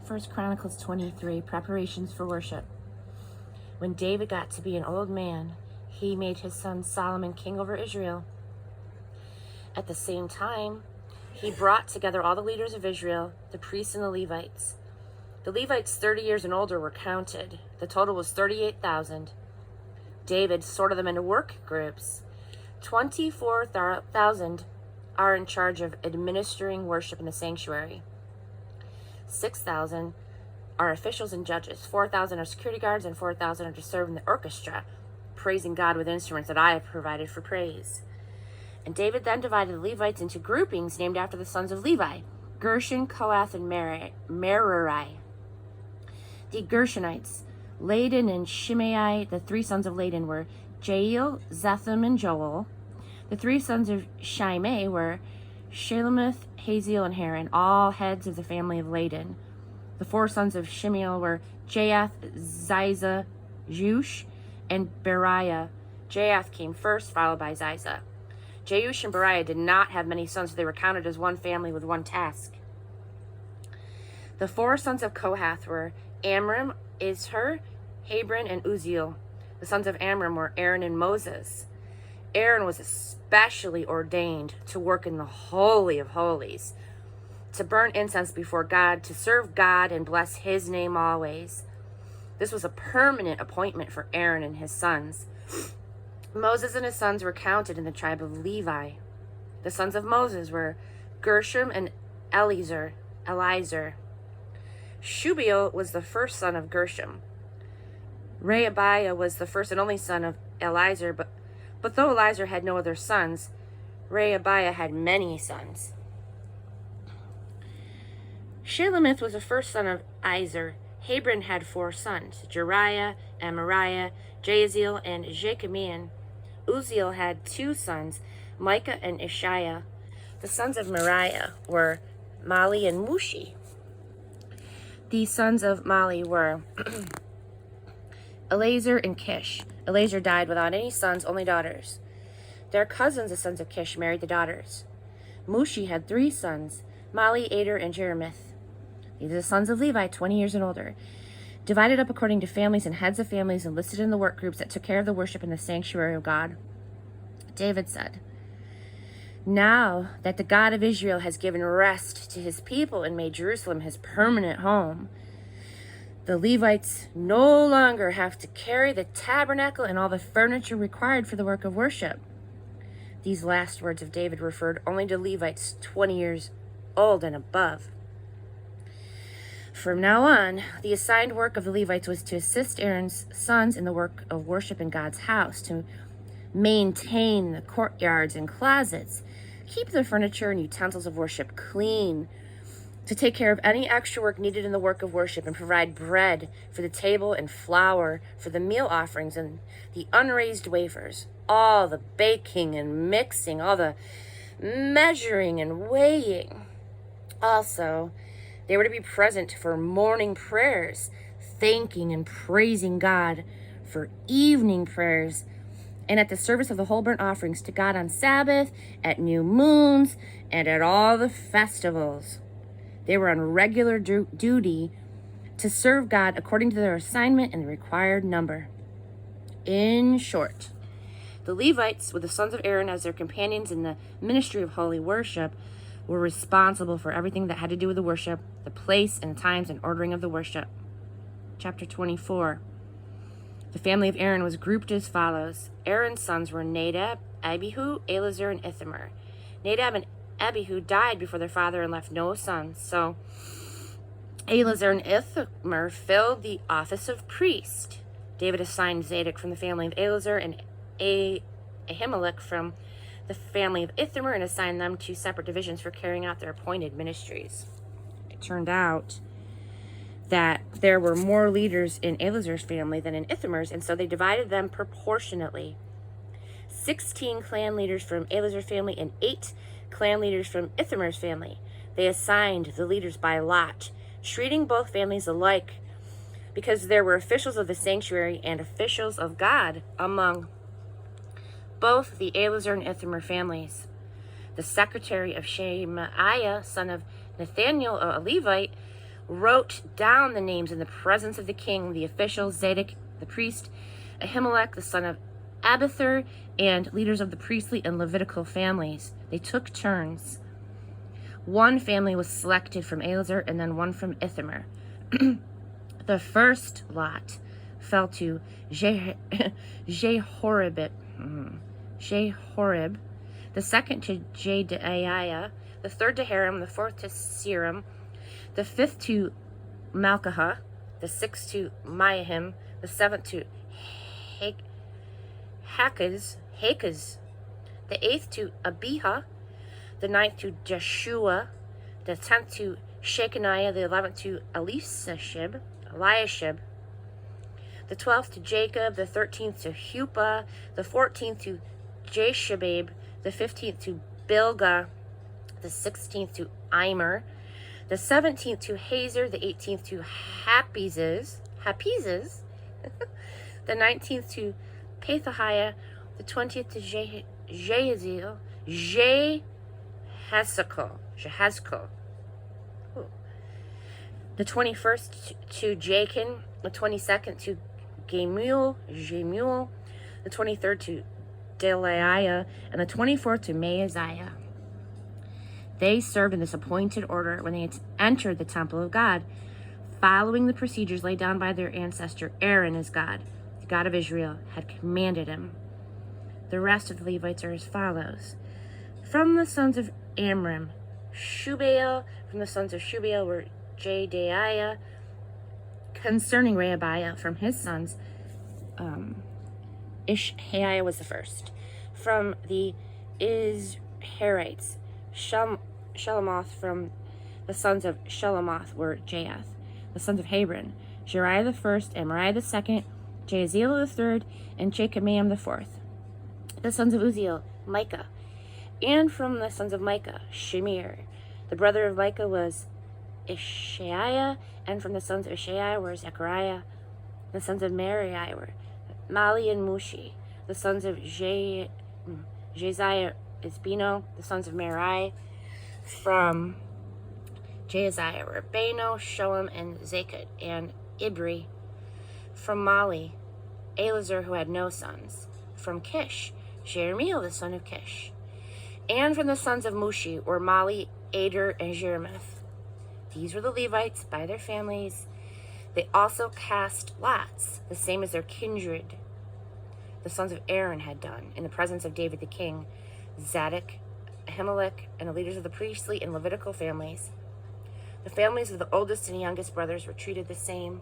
First Chronicles 23, preparations for worship. When David got to be an old man, he made his son Solomon king over Israel. At the same time, he brought together all the leaders of Israel, the priests and the Levites. The Levites 30 years and older were counted. The total was 38,000. David sorted them into work groups. 24,000 are in charge of administering worship in the sanctuary. 6,000 are officials and judges. 4,000 are security guards, and 4,000 are to serve in the orchestra, praising God with instruments that I have provided for praise. And David then divided the Levites into groupings named after the sons of Levi: Gershon, Kohath, and Merari. The Gershonites, Ladan and Shimei, the three sons of Ladan, were Jael, Zetham, and Joel. The three sons of Shimei were Shelemith, Haziel, and Haran, all heads of the family of Ladan. The four sons of Shimei were Jahath, Ziza, Jeush, and Beriah. Jahath came first, followed by Ziza. Jeush and Beriah did not have many sons, so they were counted as one family with one task. The four sons of Kohath were Amram, Izhar, Hebron, and Uzziel. The sons of Amram were Aaron and Moses. Aaron was especially ordained to work in the Holy of Holies, to burn incense before God, to serve God and bless his name always. This was a permanent appointment for Aaron and his sons. Moses and his sons were counted in the tribe of Levi. The sons of Moses were Gershom and Eliezer. Shubael was the first son of Gershom. Rehabiah was the first and only son of Eliezer, but though Eliezer had no other sons, Rehabiah had many sons. Shelemith was the first son of Izhar. Hebron had four sons: Jeriah, Amariah, Jaziel, and Jechamiah. Uzziel had two sons, Micah and Ishiah. The sons of Moriah were Mali and Mushi. The sons of Mali were Eleazar and Kish. Eleazar died without any sons, only daughters. Their cousins, the sons of Kish, married the daughters. Mushi had three sons, Mali, Ader, and Jeremith. These are the sons of Levi, 20 years and older, divided up according to families and heads of families, and listed in the work groups that took care of the worship in the sanctuary of God. David said, "Now that the God of Israel has given rest to his people and made Jerusalem his permanent home, the Levites no longer have to carry the tabernacle and all the furniture required for the work of worship." These last words of David referred only to Levites 20 years old and above. From now on, the assigned work of the Levites was to assist Aaron's sons in the work of worship in God's house, to maintain the courtyards and closets, keep the furniture and utensils of worship clean, to take care of any extra work needed in the work of worship, and provide bread for the table and flour for the meal offerings and the unraised wafers, all the baking and mixing, all the measuring and weighing. Also, they were to be present for morning prayers, thanking and praising God, for evening prayers, and at the service of the whole burnt offerings to God on Sabbath, at new moons, and at all the festivals. They were on regular duty to serve God according to their assignment and the required number. In short, the Levites, with the sons of Aaron as their companions in the ministry of holy worship, were responsible for everything that had to do with the worship, the place and the times and ordering of the worship. Chapter 24. The family of Aaron was grouped as follows. Aaron's sons were Nadab, Abihu, Eleazar, and Ithamar. Nadab and Abihu died before their father and left no sons, so Eleazar and Ithamar filled the office of priest. David assigned Zadok from the family of Eleazar and Ahimelech from the family of Ithamar, and assigned them to separate divisions for carrying out their appointed ministries. It turned out that there were more leaders in Eleazar's family than in Ithamar's, and so they divided them proportionately. 16 clan leaders from Eleazar's family and 8 clan leaders from Ithamar's family. They assigned the leaders by lot, treating both families alike, because there were officials of the sanctuary and officials of God among both the Eleazar and Ithamar families. The secretary of Shemaiah, son of Nathaniel, a Levite, wrote down the names in the presence of the king, the officials, Zadok the priest, Ahimelech the son of Abithar, and leaders of the priestly and Levitical families. They took turns. One family was selected from Eleazar and then one from Ithamar. The first lot fell to Jehorib, the second to Jedaiah, the third to Haram, the fourth to Seram, the fifth to Malchah, the sixth to Maahim, the seventh to Hakaz, the eighth to Abijah, the ninth to Jeshua, the 10th to Shechaniah, the 11th to Eliashib, the 12th to Jacob, the 13th to Huppah, the 14th to Jeshabab, the 15th to Bilgah, the 16th to Immer, the 17th to Hazer, the 18th to Hapizes, the 19th to Pethahiah, the 20th to Jehaziel, Jehezkel, the 21st to Jachin, the 22nd to Jemuel, the 23rd to Delaiah, and the 24th to Maaziah. They served in this appointed order when they entered the temple of God, following the procedures laid down by their ancestor Aaron as God, the God of Israel, had commanded him. The rest of the Levites are as follows. From the sons of Amram, Shubael. From the sons of Shubael were Jedaiah. Concerning Rehabiah, from his sons, Ishaiah was the first. From the Izharites, Shelomoth. From the sons of Shelomoth were Jahath. The sons of Hebron, Jeriah the first, Amariah the second, Jahaziel the third, and Jekameam the fourth. The sons of Uzziel, Micah. And from the sons of Micah, Shemir. The brother of Micah was Ishaiah, and from the sons of Ishaiah were Zechariah. The sons of Merari were Mali and Mushi. The sons of Jeziah is Beno. The sons of Merari from Jeziah were Beno, Shoam, and Zakut, and Ibri. From Mali, Eleazar, who had no sons. From Kish, Jeremiel, the son of Kish. And from the sons of Mushi were Mali, Ader, and Jerimoth. These were the Levites by their families. They also cast lots, the same as their kindred, the sons of Aaron had done, in the presence of David the king, Zadok, Ahimelech, and the leaders of the priestly and Levitical families. The families of the oldest and youngest brothers were treated the same.